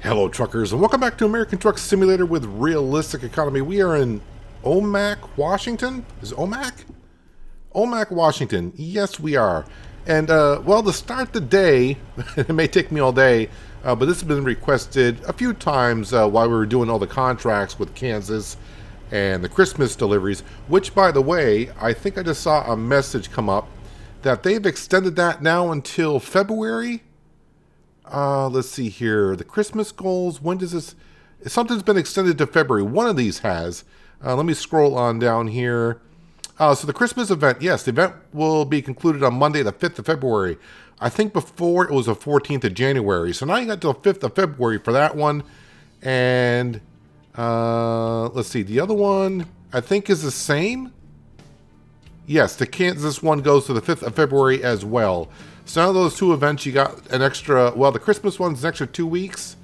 Hello, truckers, and welcome back to American Truck Simulator with Realistic Economy. We are in Omak, Washington. Is it Omak? Omak, Washington. Yes, we are. And, well, to start the day, it may take me all day, but this has been requested a few times while we were doing all the contracts with Kansas and the Christmas deliveries, which, by the way, I think I just saw a message come up that they've extended that now until February. Let's see here. The Christmas goals. When does this? Something's been extended to February. One of these has. Let me scroll on down here. So the Christmas event. Yes, the event will be concluded on Monday, the 5th of February. I think before it was the 14th of January. So now you got till 5th of February for that one. And let's see. The other one I think is the same. Yes, the Kansas one goes to the 5th of February as well. So now those two events, you got an extra, well, the Christmas one's an extra 2 weeks.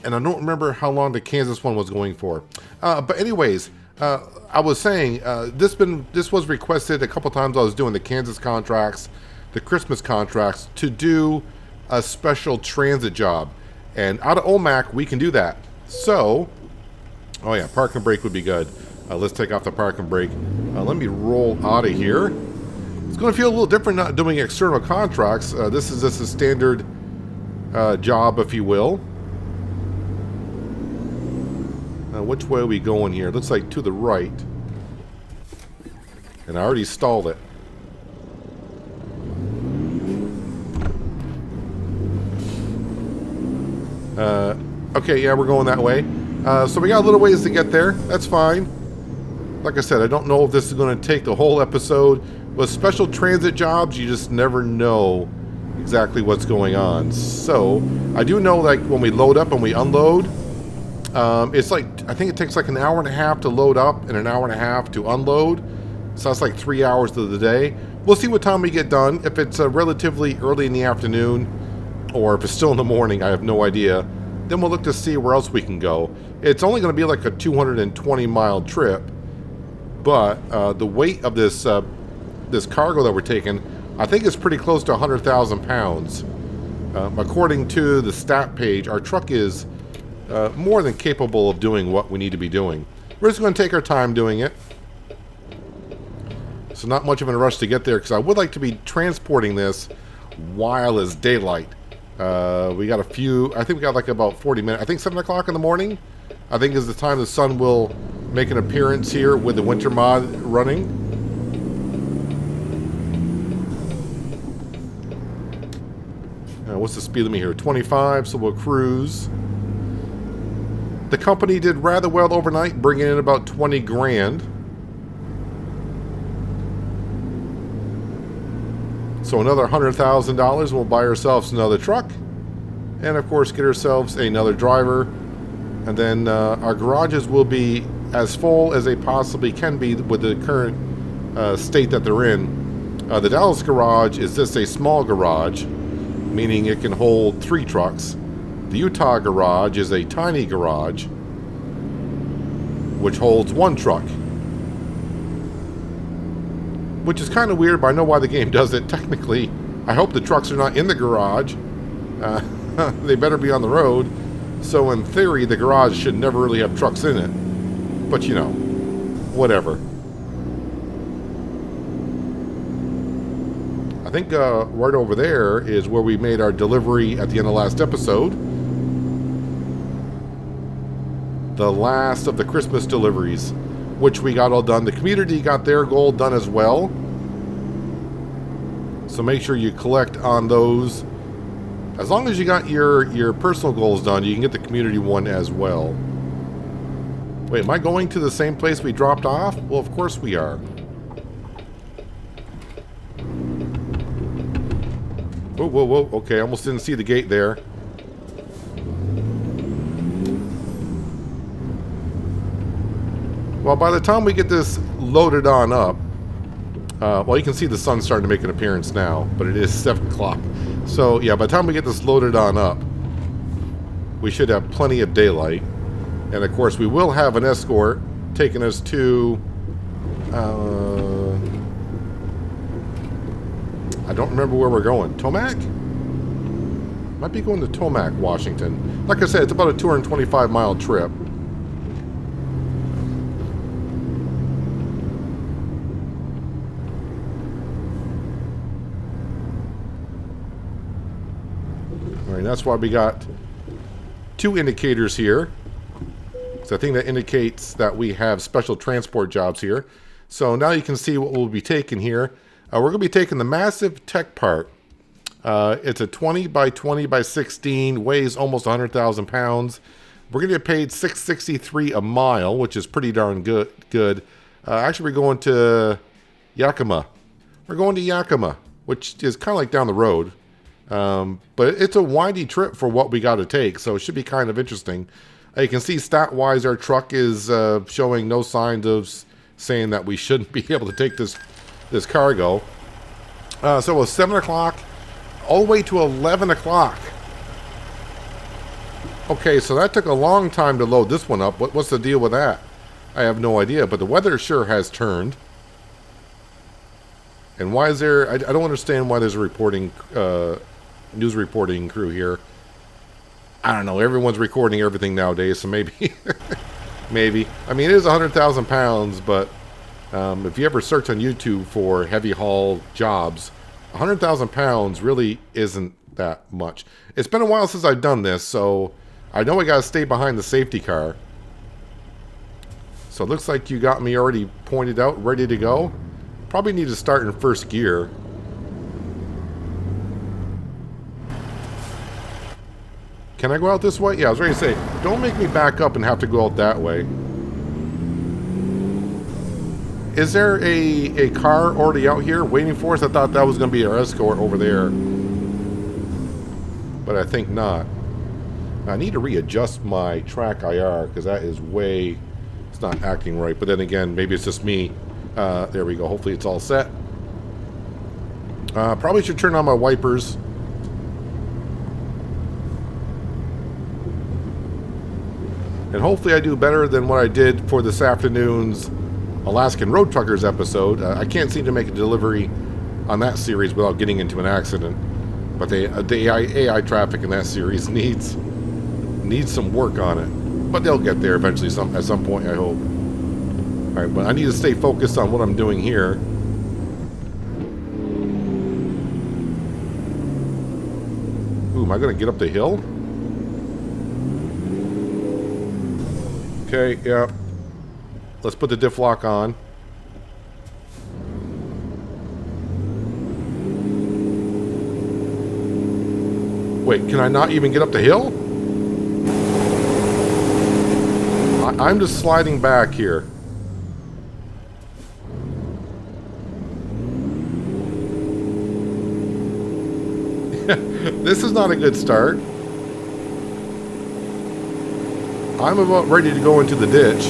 And I don't remember how long the Kansas one was going for. But anyways, I was saying, this was requested a couple times. I was doing the Kansas contracts, the Christmas contracts, to do a special transit job. And out of Omak, we can do that. So, oh yeah, park and brake would be good. Let's take off the park and brake. Let me roll out of here. It's going to feel a little different not doing external contracts. This is just a standard job, if you will. Which way are we going here? Looks like to the right. And I already stalled it. Okay, yeah, we're going that way. So we got a little ways to get there. That's fine. Like I said, I don't know if this is going to take the whole episode. With special transit jobs, you just never know exactly what's going on. So, I do know, like, when we load up and we unload, it's like, I think it takes like an hour and a half to load up and an hour and a half to unload. So that's like 3 hours of the day. We'll see what time we get done. If it's relatively early in the afternoon, or if it's still in the morning, I have no idea. Then we'll look to see where else we can go. It's only going to be like a 220-mile trip. But the weight of this this cargo that we're taking, I think is pretty close to 100,000 pounds. According to the stat page, our truck is more than capable of doing what we need to be doing. We're just going to take our time doing it. So not much of a rush to get there, because I would like to be transporting this while it's daylight. We got a few, I think we got like about 40 minutes. I think 7 o'clock in the morning, I think is the time the sun will make an appearance here with the winter mod running. What's the speed limit here? 25, so we'll cruise. The company did rather well overnight, bringing in about 20 grand. So another $100,000, and we'll buy ourselves another truck. And of course, get ourselves another driver. And then our garages will be as full as they possibly can be with the current state that they're in. The Dallas garage is just a small garage, meaning it can hold 3 trucks. The Utah garage is a tiny garage, which holds 1 truck. Which is kind of weird, but I know why the game does it. Technically, I hope the trucks are not in the garage. They better be on the road. So in theory, the garage should never really have trucks in it. But you know, whatever. I think right over there is where we made our delivery at the end of last episode. The last of the Christmas deliveries, which we got all done. The community got their goal done as well. So make sure you collect on those. As long as you got your personal goals done, you can get the community one as well. Wait, am I going to the same place we dropped off? Well, of course we are. Whoa, whoa, whoa. Okay, almost didn't see the gate there. Well, by the time we get this loaded on up, well, you can see the sun starting to make an appearance now, but it is 7 o'clock. So, yeah, by the time we get this loaded on up, we should have plenty of daylight. And, of course, we will have an escort taking us to... I don't remember where we're going. Tomac? Might be going to Tomac, Washington. Like I said, it's about a 225-mile trip. All right, that's why we got 2 indicators here. So I think that indicates that we have special transport jobs here. So now you can see what we'll be taking here. We're going to be taking the massive tech part. It's a 20 by 20 by 16, weighs almost 100,000 pounds. We're going to get paid $6.63 a mile, which is pretty darn good. Actually, we're going to Yakima. We're going to Yakima, which is kind of like down the road. But it's a windy trip for what we got to take, so it should be kind of interesting. You can see stat-wise, our truck is showing no signs of saying that we shouldn't be able to take this cargo. So it was 7 o'clock all the way to 11 o'clock. Okay, so that took a long time to load this one up. What's the deal with that? I have no idea, but the weather sure has turned. And why is there... I don't understand why there's a news reporting crew here. I don't know. Everyone's recording everything nowadays, so maybe... maybe. I mean, it is 100,000 pounds, but if you ever search on YouTube for heavy haul jobs, 100,000 pounds really isn't that much. It's been a while since I've done this, so I know I got to stay behind the safety car. So it looks like you got me already pointed out, ready to go. Probably need to start in first gear. Can I go out this way? Yeah, I was ready to say, don't make me back up and have to go out that way. Is there a car already out here waiting for us? I thought that was going to be our escort over there. But I think not. I need to readjust my track IR because that is way... It's not acting right. But then again, maybe it's just me. There we go. Hopefully it's all set. Probably should turn on my wipers. And hopefully I do better than what I did for this afternoon's Alaskan Road Truckers episode. I can't seem to make a delivery on that series without getting into an accident. But the AI traffic in that series needs some work on it. But they'll get there eventually at some point, I hope. Alright, but I need to stay focused on what I'm doing here. Ooh, am I going to get up the hill? Okay, yeah. Let's put the diff lock on. Wait, can I not even get up the hill? I'm just sliding back here. This is not a good start. I'm about ready to go into the ditch.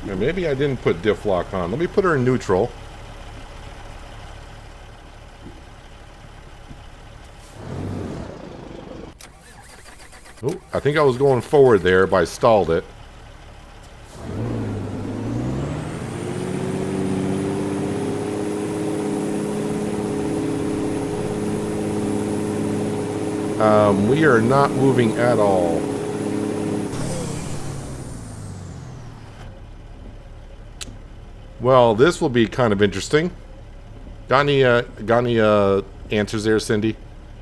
And maybe I didn't put diff lock on. Let me put her in neutral. Oh, I think I was going forward there, but I stalled it. We are not moving at all. Well, this will be kind of interesting. Got any answers there, Cindy?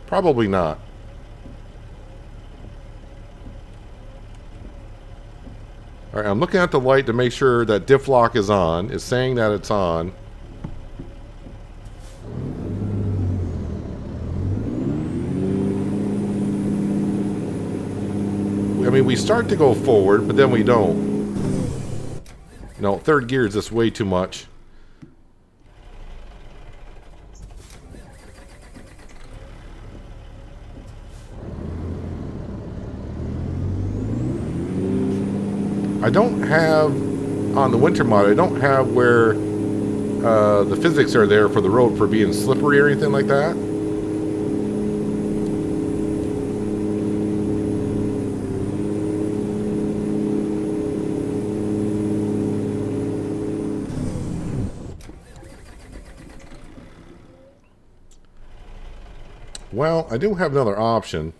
Probably not. All right, I'm looking at the light to make sure that diff lock is on. It's saying that it's on. I mean, we start to go forward, but then we don't. No, third gear is just way too much. I don't have, on the winter mod, I don't have where the physics are there for the road for being slippery or anything like that. Well, I do have another option.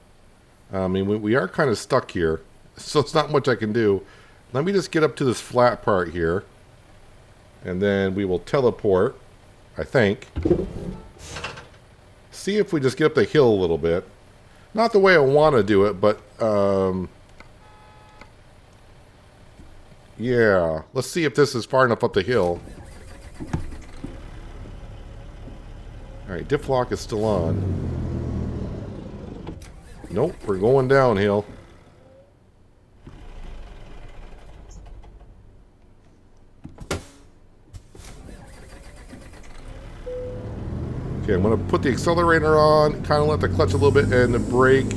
I mean, we are kind of stuck here, so it's not much I can do. Let me just get up to this flat part here, and then we will teleport, I think. See if we just get up the hill a little bit. Not the way I want to do it, but, yeah. Let's see if this is far enough up the hill. Alright, diff lock is still on. Nope, we're going downhill. Okay, I'm going to put the accelerator on, kind of let the clutch a little bit, and the brake.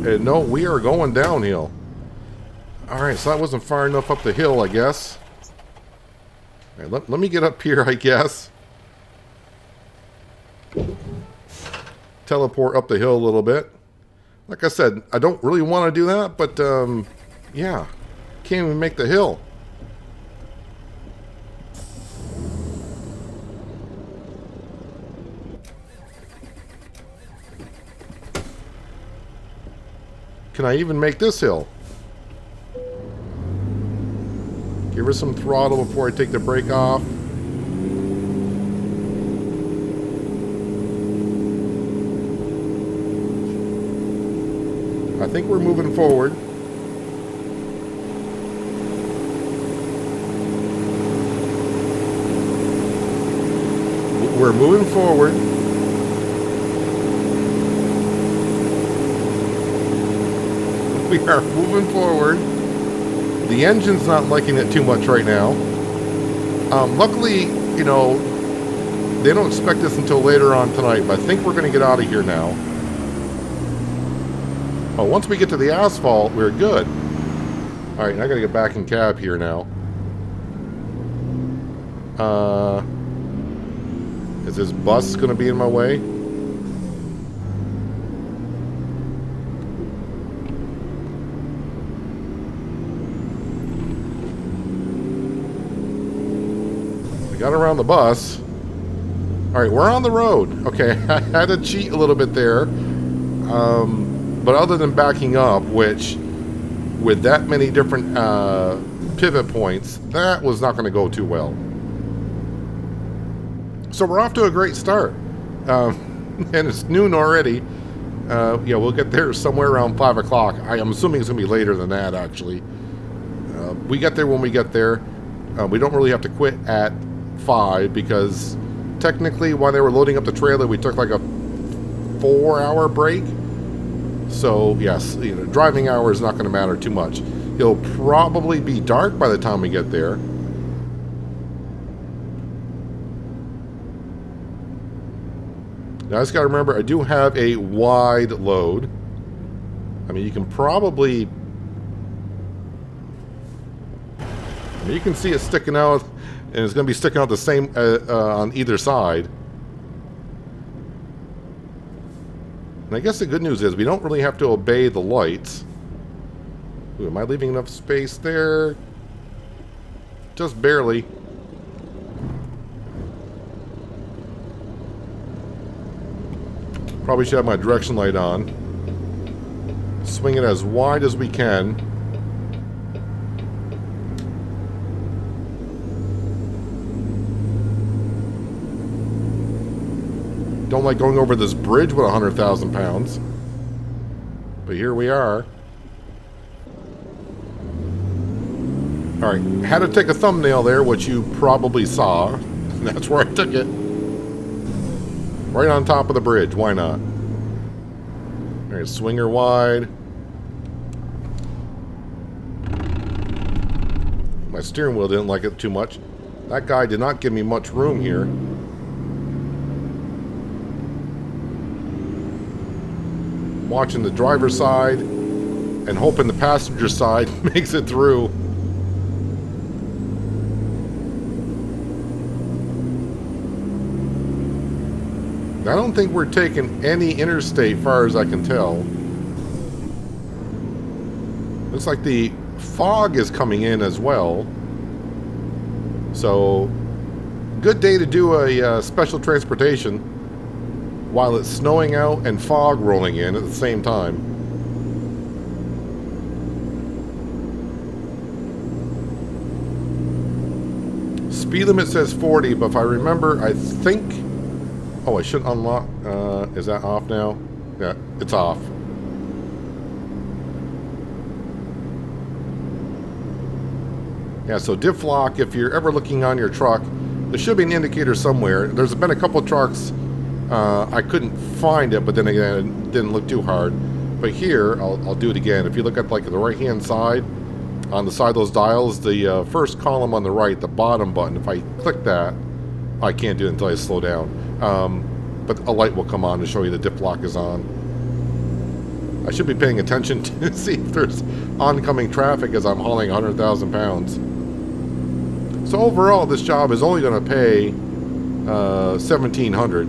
And no, we are going downhill. Alright, so that wasn't far enough up the hill, I guess. All right, let me get up here, I guess. Teleport up the hill a little bit. Like I said, I don't really want to do that, but, yeah. Can't even make the hill. Can I even make this hill? Give her some throttle before I take the brake off. I think we're moving forward. We're moving forward. We are moving forward. The engine's not liking it too much right now. Luckily, you know, they don't expect us until later on tonight, but I think we're going to get out of here now. Oh, once we get to the asphalt, we're good. Alright, I got to get back in cab here now. Is this bus going to be in my way? Got around the bus. Alright, we're on the road. Okay, I had to cheat a little bit there. But other than backing up, which, with that many different pivot points, that was not going to go too well. So we're off to a great start. And it's noon already. Yeah, we'll get there somewhere around 5 o'clock. I am assuming it's going to be later than that, actually. We get there when we get there. We don't really have to quit at 5 because technically while they were loading up the trailer we took like a 4-hour break, so yes, you know, driving hour is not going to matter too much. It'll probably be dark by the time we get there. Now I just got to remember I do have a wide load. I mean, you can probably, I mean, you can see it sticking out. And it's going to be sticking out the same on either side. And I guess the good news is we don't really have to obey the lights. Ooh, am I leaving enough space there? Just barely. Probably should have my direction light on. Swing it as wide as we can. Don't like going over this bridge with 100,000 pounds. But here we are. Alright, had to take a thumbnail there, which you probably saw. And that's where I took it. Right on top of the bridge, why not? Alright, swinger wide. My steering wheel didn't like it too much. That guy did not give me much room here. Watching the driver's side and hoping the passenger side makes it through. I don't think we're taking any interstate far as I can tell. Looks like the fog is coming in as well. So Good day to do a special transportation while it's snowing out and fog rolling in at the same time. Speed limit says 40, but if I remember, I think... Oh, I should unlock... is that off now? Yeah, it's off. Yeah, so diff lock, if you're ever looking on your truck, there should be an indicator somewhere. There's been a couple trucks, I couldn't find it, but then again, it didn't look too hard. But here, I'll do it again. If you look at like the right-hand side, on the side of those dials, the first column on the right, the bottom button, if I click that, I can't do it until I slow down. But a light will come on to show you the diff lock is on. I should be paying attention to see if there's oncoming traffic as I'm hauling 100,000 pounds. So overall, this job is only going to pay $1,700.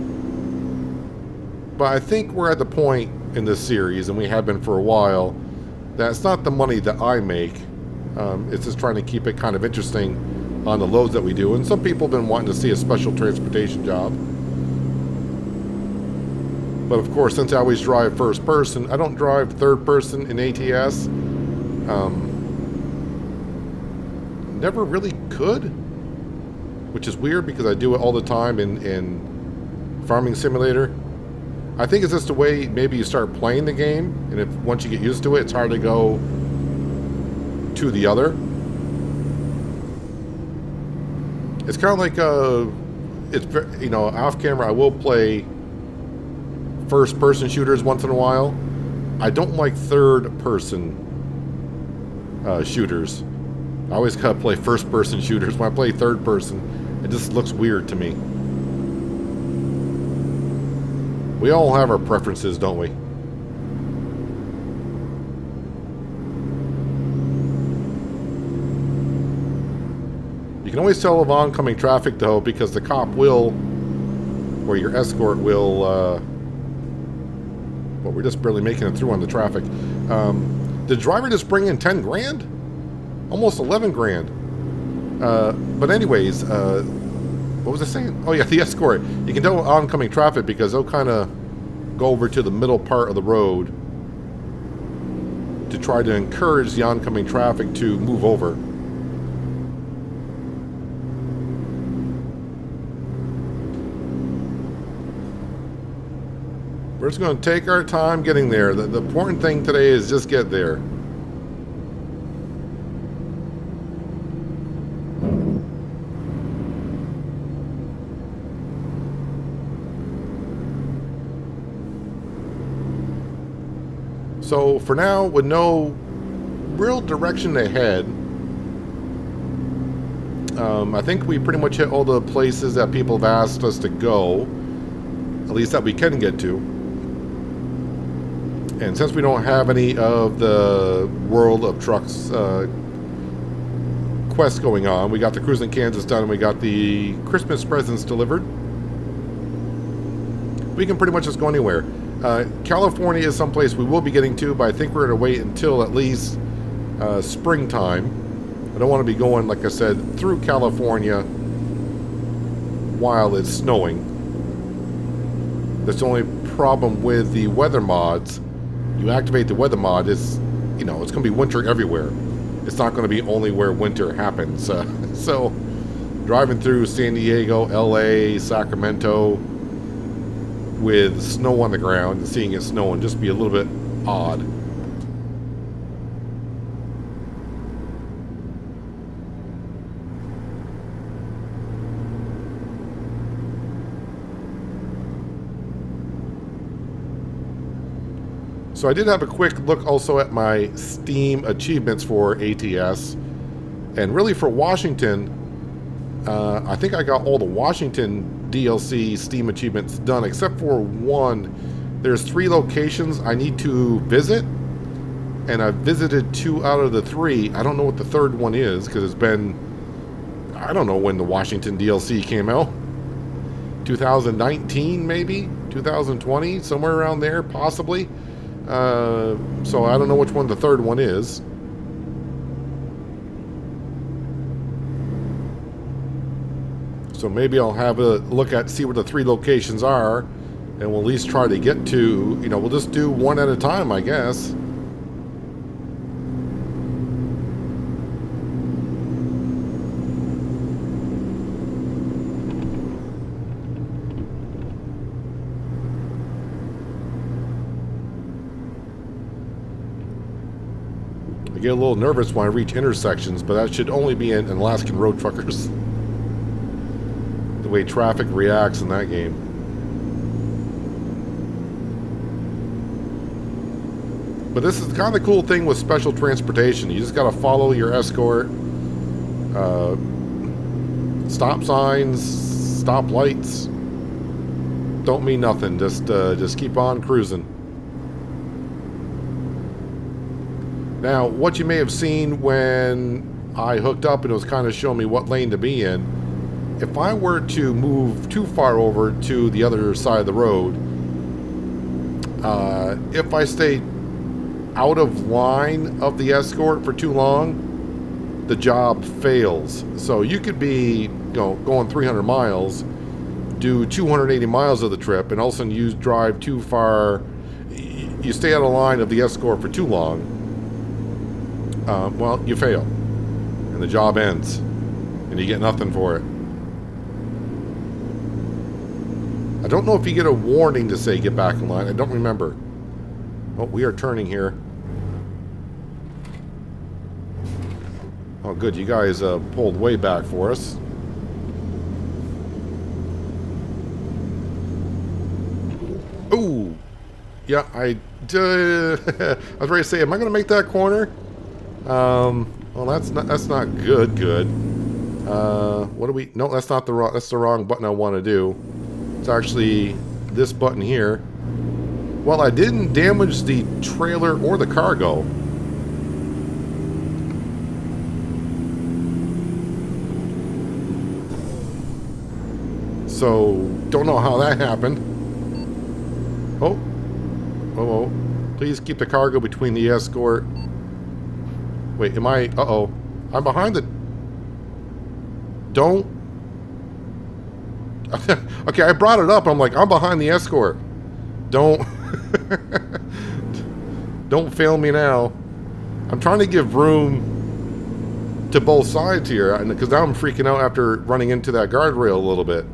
But I think we're at the point in this series, and we have been for a while, that it's not the money that I make. It's just trying to keep it kind of interesting on the loads that we do. And some people have been wanting to see a special transportation job. But of course, since I always drive first person, I don't drive third person in ATS. Never really could, which is weird because I do it all the time in Farming Simulator. I think it's just the way maybe you start playing the game, and if once you get used to it, it's hard to go to the other. It's kind of like it's, you know, off camera I will play first person shooters once in a while. I don't like third person shooters. I always gotta play first person shooters. When I play third person, it just looks weird to me. We all have our preferences, don't we? You can always tell of oncoming traffic, though, because the cop will, or your escort will, well, we're just barely making it through on the traffic. Did driver just bring in 10 grand? Almost 11 grand. But anyways, what was I saying? Oh yeah, the escort. You can tell oncoming traffic because they'll kind of go over to the middle part of the road to try to encourage the oncoming traffic to move over. We're just going to take our time getting there. The important thing today is just get there. So for now, with no real direction to head, I think we pretty much hit all the places that people have asked us to go, at least that we can get to. And since we don't have any of the World of Trucks quests going on, we got the Cruising Kansas done and we got the Christmas presents delivered, we can pretty much just go anywhere. California is someplace we will be getting to, but I think we're going to wait until at least springtime. I don't want to be going, like I said, through California while it's snowing. That's the only problem with the weather mods. You activate the weather mod, it's, you know, it's going to be winter everywhere. It's not going to be only where winter happens. So driving through San Diego, LA, Sacramento, with snow on the ground and seeing it snow and just be a little bit odd. So I did have a quick look also at my Steam achievements for ATS, and really for Washington, I think I got all the Washington DLC Steam achievements done except for one. There's 3 locations I need to visit, and I've visited 2 out of the 3. I don't know what the third one is because it's been, I don't know when the Washington DLC came out. 2019 maybe? 2020? Somewhere around there possibly. So I don't know which one the third one is. So maybe I'll have a look at, see what the 3 locations are, and we'll at least try to get to, you know, we'll just do one at a time, I guess. I get a little nervous when I reach intersections, but that should only be in Alaskan Road Truckers. The way traffic reacts in that game. But this is kind of the cool thing with special transportation. You just got to follow your escort. Stop signs, stop lights. Don't mean nothing. Just keep on cruising. Now, what you may have seen when I hooked up and it was kind of showing me what lane to be in, if I were to move too far over to the other side of the road, if I stay out of line of the escort for too long, the job fails. So you could be, you know, going 300 miles, do 280 miles of the trip, and all of a sudden you drive too far, you stay out of line of the escort for too long. Well, you fail, and the job ends, and you get nothing for it. I don't know if you get a warning to say get back in line. I don't remember. Oh, we are turning here. Oh, good. You guys pulled way back for us. Ooh. Yeah, I was ready to say, am I going to make that corner? Well, that's not good. What do we? No, that's not the wrong. That's the wrong button I want to do. It's actually this button here. Well, I didn't damage the trailer or the cargo. So don't know how that happened. Oh! Please keep the cargo between the escort. Wait, am I... Uh-oh. I'm behind the... Don't... Okay, I brought it up. I'm like, I'm behind the escort. Don't... Don't fail me now. I'm trying to give room to both sides here, because now I'm freaking out after running into that guardrail a little bit.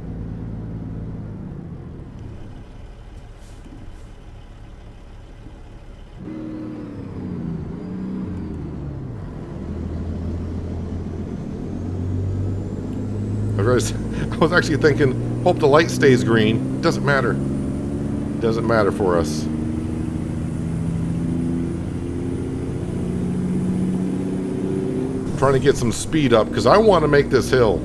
I was actually thinking, hope the light stays green. Doesn't matter. Doesn't matter for us. Trying to get some speed up because I want to make this hill.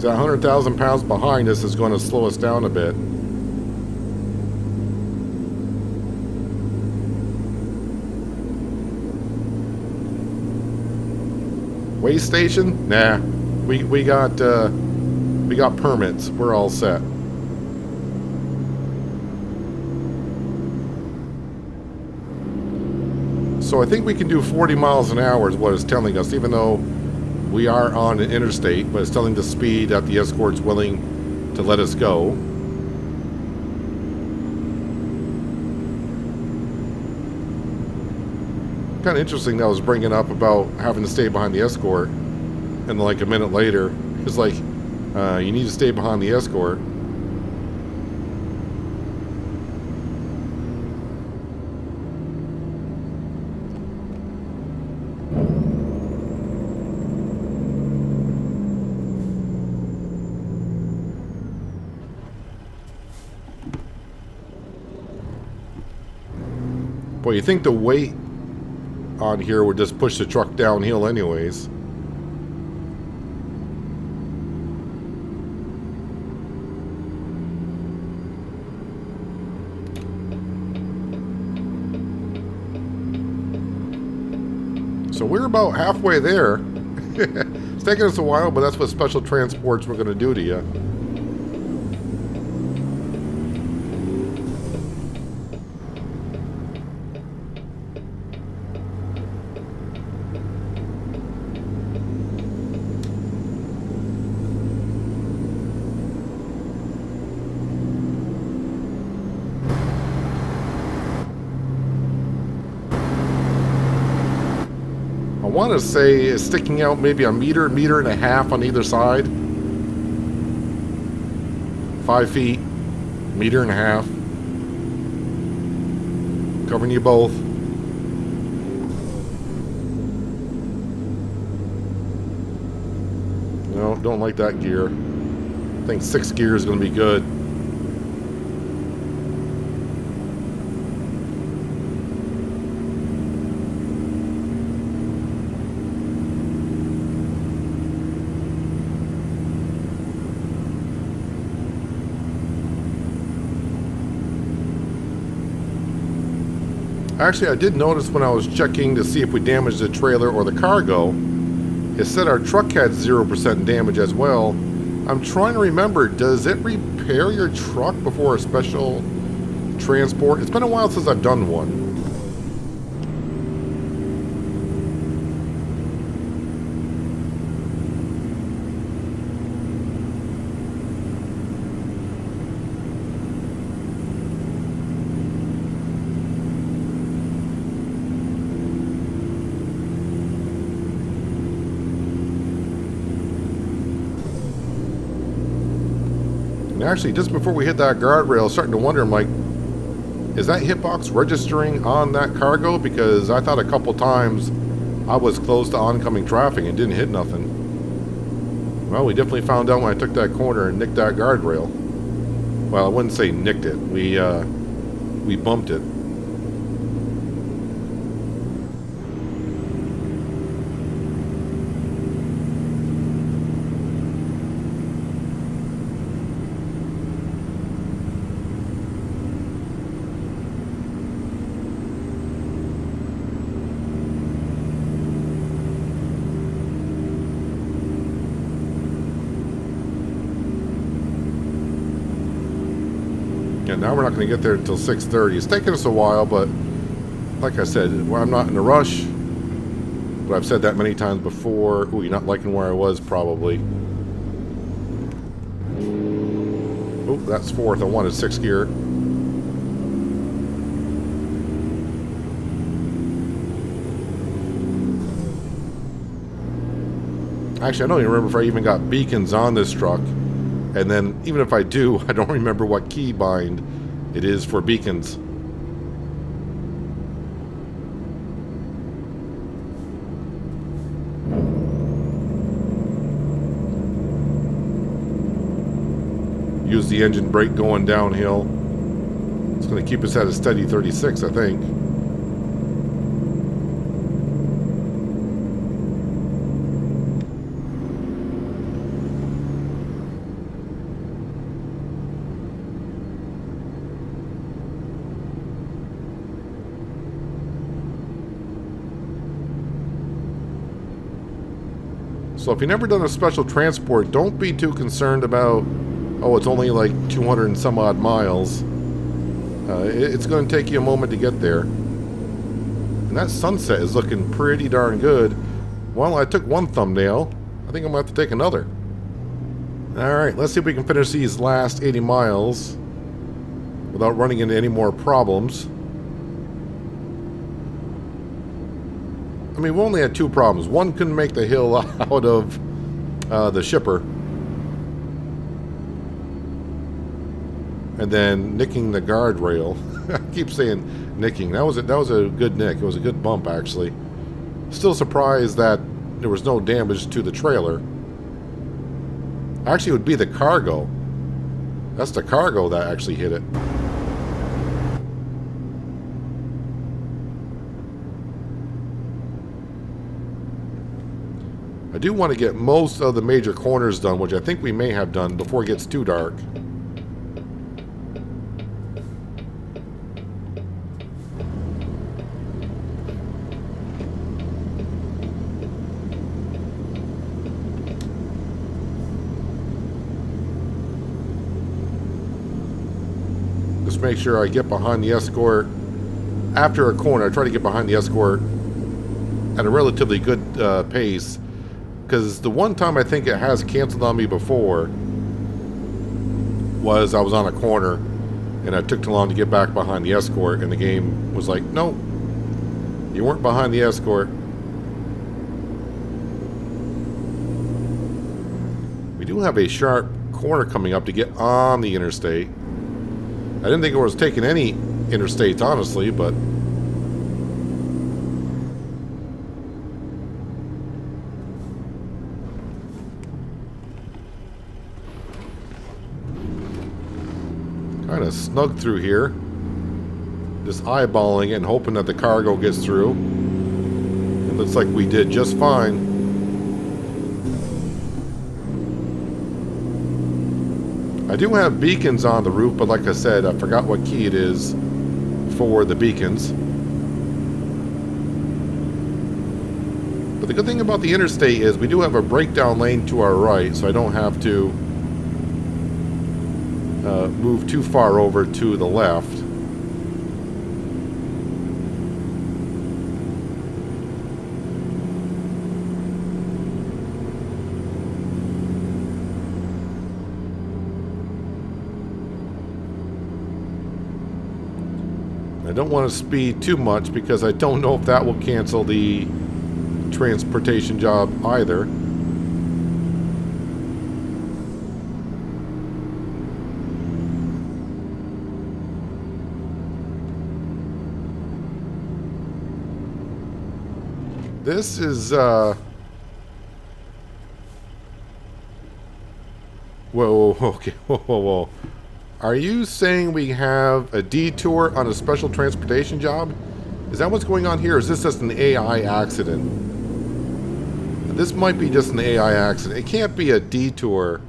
That 100,000 pounds behind us is going to slow us down a bit. Way station? Nah. We got permits. We're all set. So I think we can do 40 miles an hour is what it's telling us, even though we are on an interstate, but it's telling the speed that the escort's willing to let us go. Kind of interesting that I was bringing up about having to stay behind the escort, and like a minute later, it's like, you need to stay behind the escort. Boy, you think the weight on here would just push the truck downhill anyways. So we're about halfway there. It's taking us a while, but that's what special transports were going to do to you. want to say it's sticking out maybe a meter, meter and a half on either side. 5 feet, meter and a half. Covering you both. No, don't like that gear. I think 6th gear is going to be good. Actually, I did notice when I was checking to see if we damaged the trailer or the cargo, it said our truck had 0% damage as well. I'm trying to remember, does it repair your truck before a special transport? It's been a while since I've done one. And actually, just before we hit that guardrail, I was starting to wonder, I'm like, is that hitbox registering on that cargo? Because I thought a couple times I was close to oncoming traffic and didn't hit nothing. Well, we definitely found out when I took that corner and nicked that guardrail. Well, I wouldn't say nicked it. We bumped it. Yeah, now we're not going to get there until 6:30. It's taken us a while, but like I said, I'm not in a rush. But I've said that many times before. Ooh, you're not liking where I was, probably. Oh, that's 4th. I wanted 6th gear. Actually, I don't even remember if I even got beacons on this truck. And then, even if I do, I don't remember what keybind it is for beacons. Use the engine brake going downhill. It's going to keep us at a steady 36, I think. So if you've never done a special transport, don't be too concerned about, oh, it's only like 200 and some odd miles. It's going to take you a moment to get there. And that sunset is looking pretty darn good. Well, I took one thumbnail. I think I'm going to have to take another. Alright, let's see if we can finish these last 80 miles without running into any more problems. I mean, we only had 2 problems. One couldn't make the hill out of the shipper. And then nicking the guardrail. I keep saying nicking. That was a good nick. It was a good bump, actually. Still surprised that there was no damage to the trailer. Actually, it would be the cargo. That's the cargo that actually hit it. I do want to get most of the major corners done, which I think we may have done before it gets too dark. Just make sure I get behind the Escort. After a corner, I try to get behind the Escort at a relatively good pace. Because the one time I think it has canceled on me before was I was on a corner and I took too long to get back behind the Escort, and the game was like, nope, you weren't behind the Escort. We do have a sharp corner coming up to get on the interstate. I didn't think it was taking any interstates, honestly, but... kind of snug through here. Just eyeballing it and hoping that the cargo gets through. It looks like we did just fine. I do have beacons on the roof, but like I said, I forgot what key it is for the beacons. But the good thing about the interstate is we do have a breakdown lane to our right, so I don't have to move too far over to the left. I don't want to speed too much because I don't know if that will cancel the transportation job either. This is, whoa, okay, whoa. Are you saying we have a detour on a special transportation job? Is that what's going on here, or is this just an AI accident? This might be just an AI accident. It can't be a detour.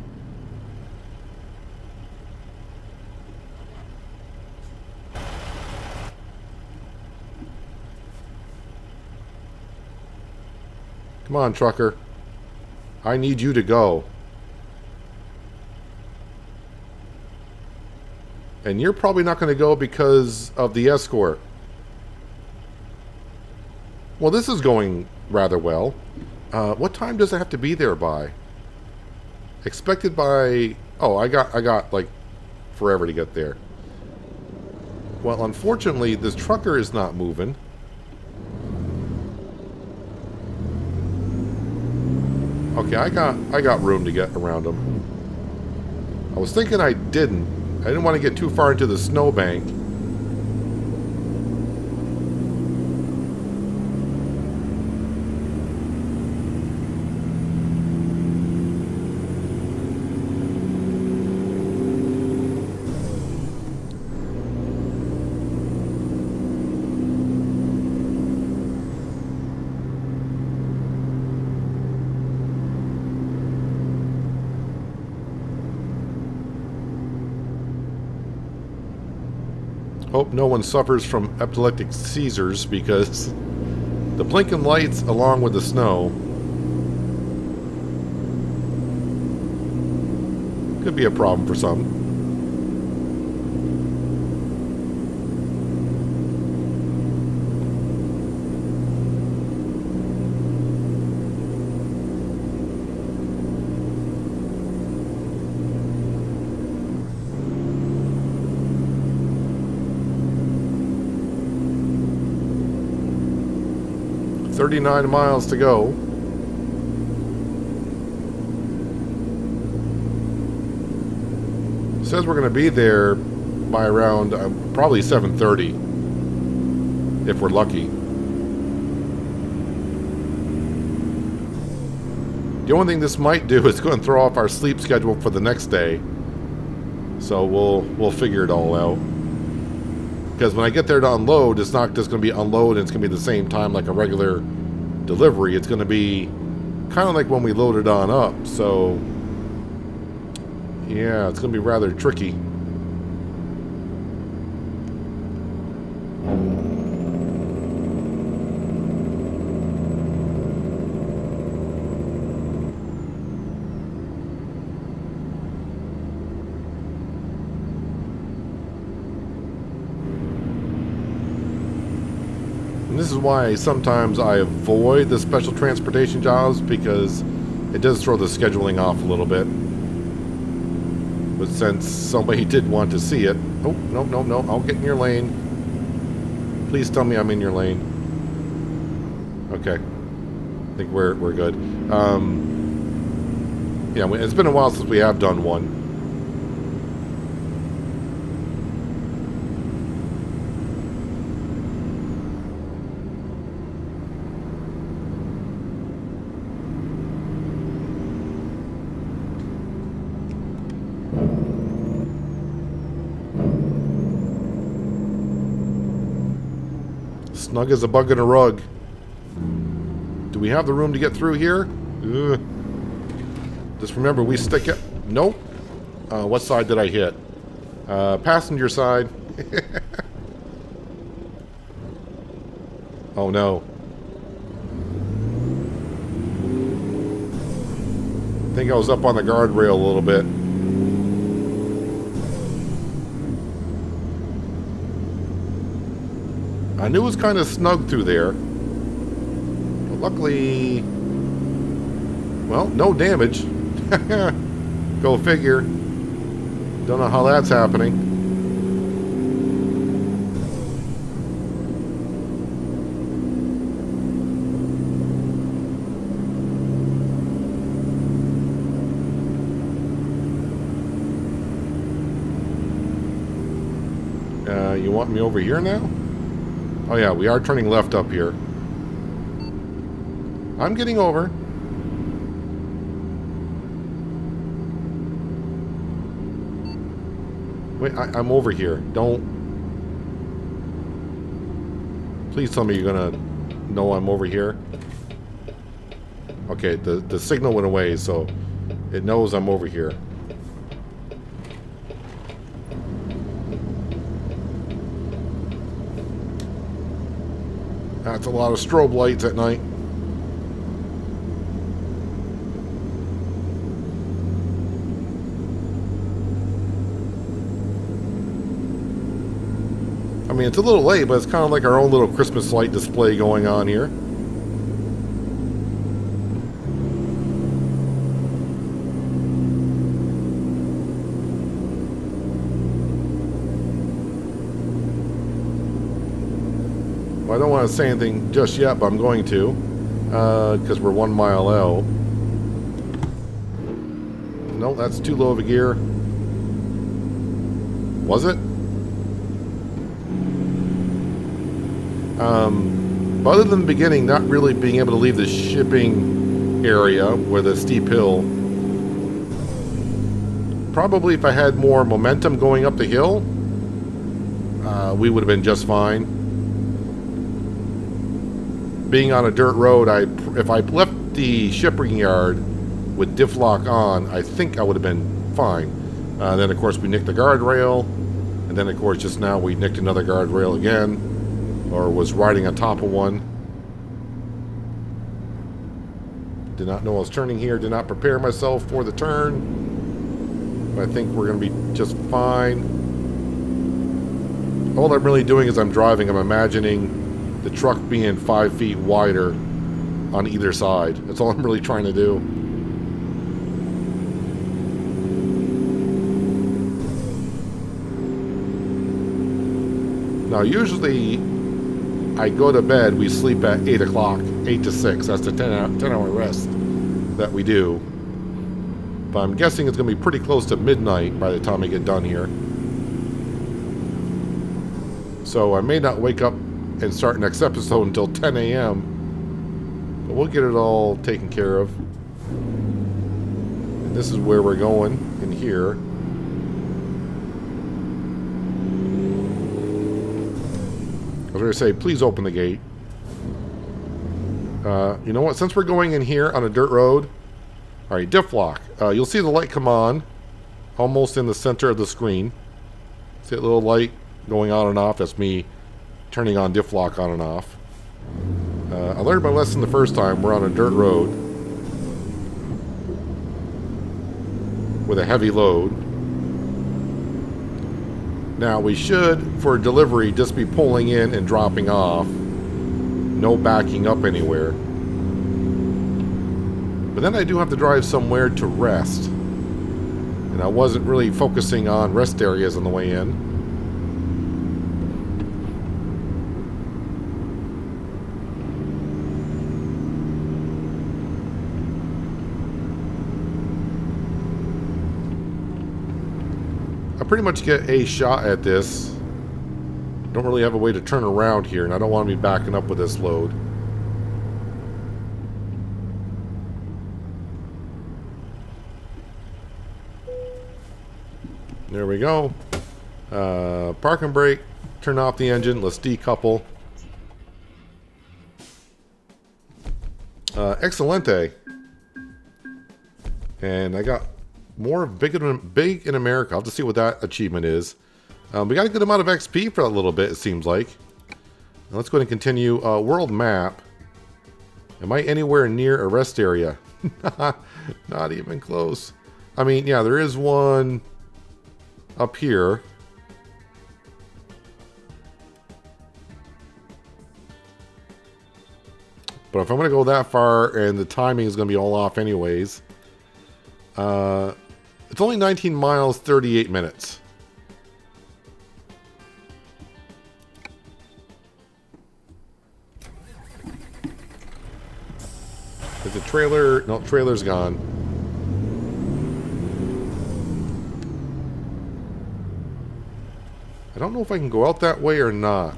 Come on, trucker. I need you to go. And you're probably not going to go because of the escort. Well, this is going rather well. What time does it have to be there by? Expected by... Oh, I got like forever to get there. Well, unfortunately, this trucker is not moving. Okay, I got room to get around him. I was thinking I didn't. I didn't want to get too far into the snowbank. Hope no one suffers from epileptic seizures because the blinking lights along with the snow could be a problem for some. "39 miles to go." It says we're going to be there by around probably 7:30 if we're lucky. The only thing this might do is going to throw off our sleep schedule for the next day. So we'll figure it all out. Because when I get there to unload, it's not just going to be unload and it's going to be the same time like a regular delivery. It's going to be kind of like when we load it on up. So, yeah, it's going to be rather tricky. And this is why sometimes I avoid the special transportation jobs, because it does throw the scheduling off a little bit. But since somebody did want to see it... Oh, no, I'll get in your lane. Please tell me I'm in your lane. Okay. I think we're good. Yeah, it's been a while since we have done one. Snug as a bug in a rug. Do we have the room to get through here? Ugh. Just remember, we stick it. Nope. What side did I hit? Passenger side. Oh no. I think I was up on the guardrail a little bit. I knew it was kind of snug through there. But luckily... Well, no damage. Go figure. Don't know how that's happening. You want me over here now? Oh yeah, we are turning left up here. I'm getting over. Wait, I'm over here. Don't... Please tell me you're gonna know I'm over here. Okay, the signal went away, so it knows I'm over here. That's a lot of strobe lights at night. I mean, it's a little late, but it's kind of like our own little Christmas light display going on here. I don't want to say anything just yet, but I'm going to, because we're 1 mile out. No, that's too low of a gear. Was it? But other than the beginning, not really being able to leave the shipping area with a steep hill. Probably if I had more momentum going up the hill, we would have been just fine. Being on a dirt road, if I left the shipping yard with diff lock on, I think I would have been fine. Then, of course, we nicked the guardrail. And then, of course, just now we nicked another guardrail again. Or was riding on top of one. Did not know I was turning here. Did not prepare myself for the turn. But I think we're going to be just fine. All I'm really doing is I'm driving. I'm imagining the truck being 5 feet wider on either side. That's all I'm really trying to do. Now, usually I go to bed, we sleep at 8 o'clock, 8 to 6. That's the 10-hour rest that we do. But I'm guessing it's going to be pretty close to midnight by the time I get done here. So I may not wake up and start next episode until 10 a.m. But we'll get it all taken care of. And this is where we're going, in here. I was going to say, please open the gate. You know what? Since we're going in here on a dirt road, all right, diff lock. You'll see the light come on, almost in the center of the screen. See that little light going on and off? That's me turning on diff lock on and off. I learned my lesson the first time. We're on a dirt road with a heavy load. Now we should, for delivery, just be pulling in and dropping off. No backing up anywhere. But then I do have to drive somewhere to rest. And I wasn't really focusing on rest areas on the way in. pretty much get a shot at this. Don't really have a way to turn around here, and I don't want to be backing up with this load. There we go. Park and brake. Turn off the engine. Let's decouple. Excelente. And I got more big in America. I'll have to see what that achievement is. We got a good amount of XP for that little bit, it seems like. Now let's go ahead and continue. World map. Am I anywhere near a rest area? Not even close. I mean, yeah, there is one up here. But if I'm going to go that far and the timing is going to be all off anyways. It's only 19 miles, 38 minutes. Is the trailer... No, trailer's gone. I don't know if I can go out that way or not.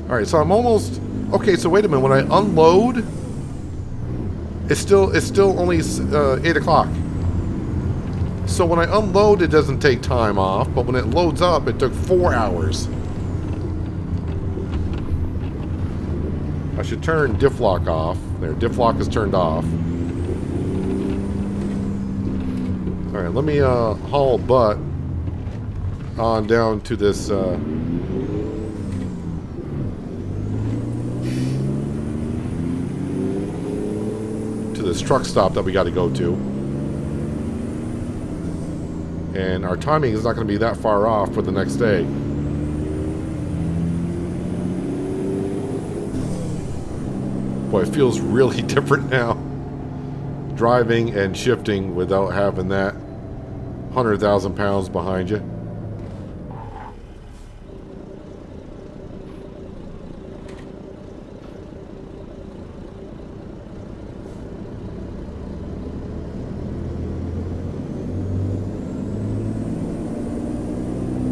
Alright, so I'm almost... Okay, so wait a minute. When I unload, it's still only 8 o'clock. So when I unload, it doesn't take time off, but when it loads up, it took 4 hours. I should turn diff lock off. There, diff lock is turned off. Alright, let me haul butt on down to this... this truck stop that we got to go to. And our timing is not going to be that far off for the next day. Boy, it feels really different now. Driving and shifting without having that 100,000 pounds behind you.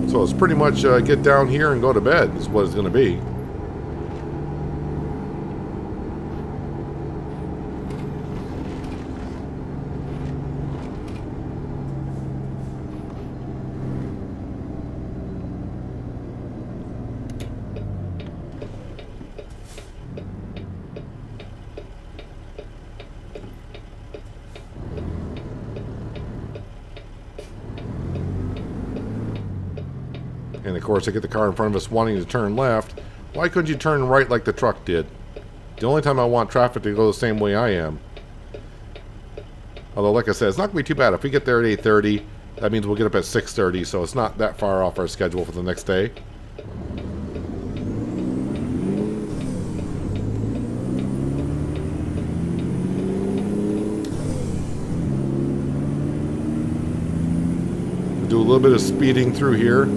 So it's pretty much get down here and go to bed is what it's going to be. And of course, I get the car in front of us wanting to turn left. Why couldn't you turn right like the truck did? The only time I want traffic to go the same way I am. Although, like I said, it's not going to be too bad. If we get there at 8:30, that means we'll get up at 6:30, so it's not that far off our schedule for the next day. Do a little bit of speeding through here.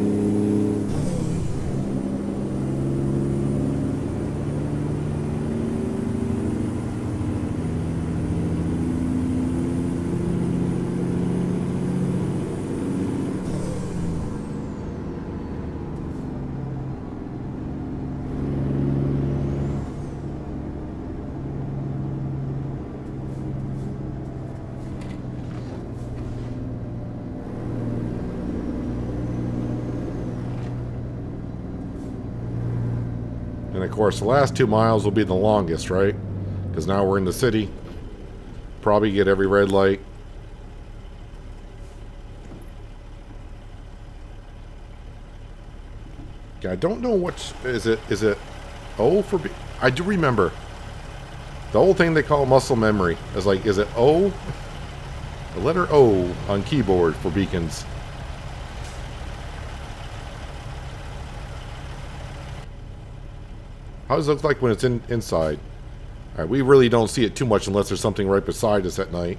And of course, the last 2 miles will be the longest, right? Because now we're in the city. Probably get every red light. I don't know which is it. Is it O for B? I do remember the old thing they call muscle memory. Is like, is it O? The letter O on keyboard for beacons. How does it look like when it's inside? Alright, we really don't see it too much unless there's something right beside us at night.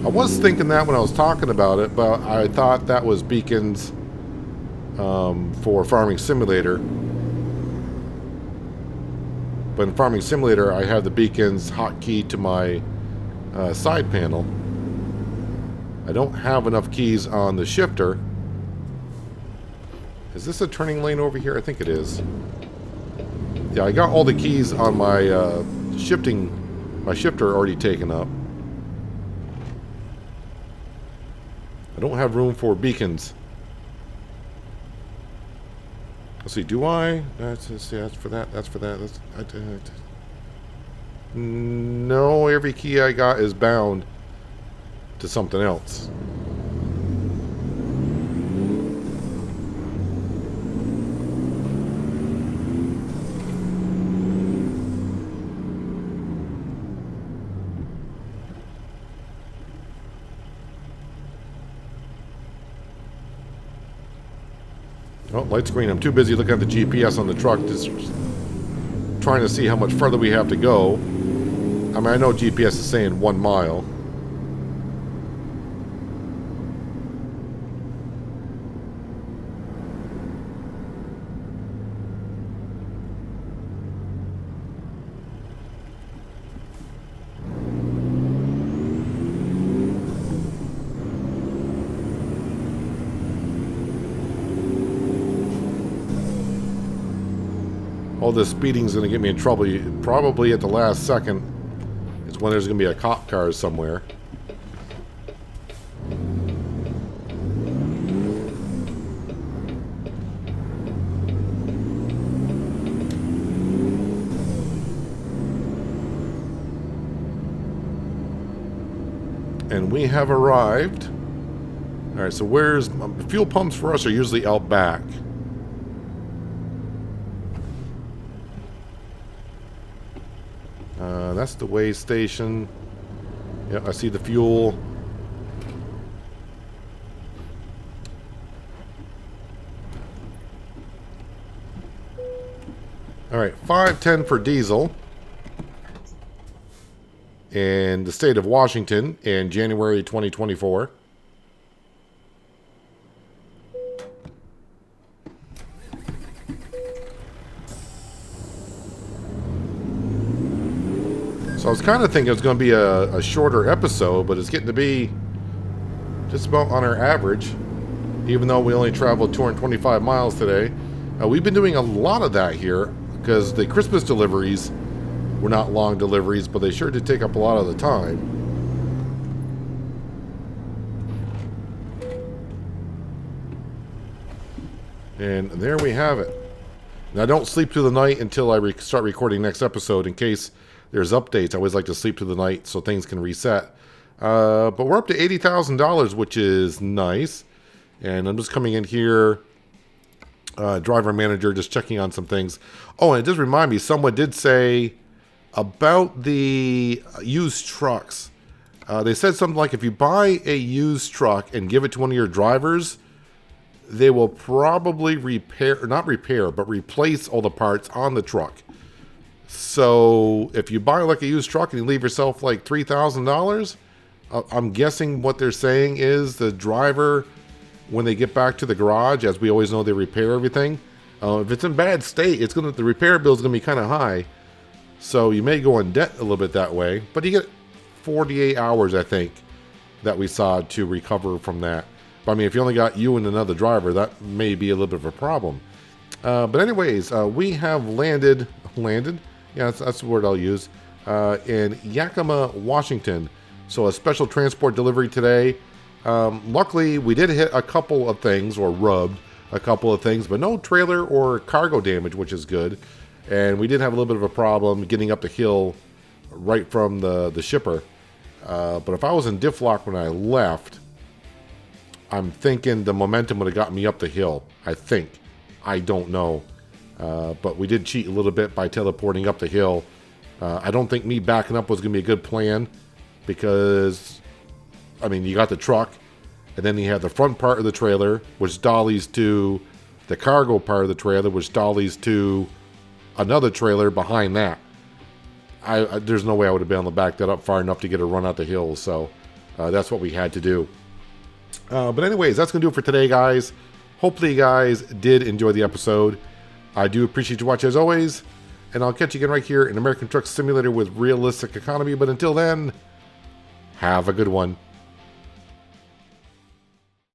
I was thinking that when I was talking about it, but I thought that was beacons for Farming Simulator. But in Farming Simulator, I have the beacons hotkey to my side panel. I don't have enough keys on the shifter. Is this a turning lane over here? I think it is. Yeah, I got all the keys on my my shifter already taken up. I don't have room for beacons. Let's see, do I? That's for that. That's for that. No, every key I got is bound to something else. Oh, light screen. I'm too busy looking at the GPS on the truck, just trying to see how much further we have to go. I mean, I know GPS is saying 1 mile. All this speeding is going to get me in trouble. Probably at the last second is when there's going to be a cop car somewhere. And we have arrived. All right, so where's fuel pumps for us are usually out back. That's the way station. Yep, I see the fuel. All right, $5.10 for diesel in the state of Washington in January 2024. So I was kind of thinking it was going to be a shorter episode, but it's getting to be just about on our average, even though we only traveled 225 miles today. We've been doing a lot of that here because the Christmas deliveries were not long deliveries, but they sure did take up a lot of the time. And there we have it. Now, don't sleep through the night until I start recording next episode in case there's updates. I always like to sleep through the night so things can reset. But we're up to $80,000, which is nice. And I'm just coming in here, driver manager, just checking on some things. Oh, and it does remind me, someone did say about the used trucks. They said something like if you buy a used truck and give it to one of your drivers, they will probably replace all the parts on the truck. So if you buy like a used truck and you leave yourself like $3,000, I'm guessing what they're saying is the driver, when they get back to the garage, as we always know, they repair everything. If it's in bad state, the repair bill is going to be kind of high. So you may go in debt a little bit that way, but you get 48 hours, I think, that we saw to recover from that. But I mean, if you only got you and another driver, that may be a little bit of a problem. But anyways, we have landed. Yeah, that's the word I'll use, in Yakima, Washington. So a special transport delivery today. Luckily, we did hit a couple of things, or rubbed a couple of things, but no trailer or cargo damage, which is good. And we did have a little bit of a problem getting up the hill right from the shipper. But if I was in diff lock when I left, I'm thinking the momentum would have got me up the hill. I think. I don't know. But we did cheat a little bit by teleporting up the hill. I don't think me backing up was going to be a good plan because, I mean, you got the truck, and then you have the front part of the trailer, which dollies to the cargo part of the trailer, which dollies to another trailer behind that. There's no way I would have been able to back that up far enough to get a run out the hill, so that's what we had to do. But anyways, that's going to do it for today, guys. Hopefully you guys did enjoy the episode. I do appreciate you watching as always, and I'll catch you again right here in American Truck Simulator with Realistic Economy. But until then, have a good one.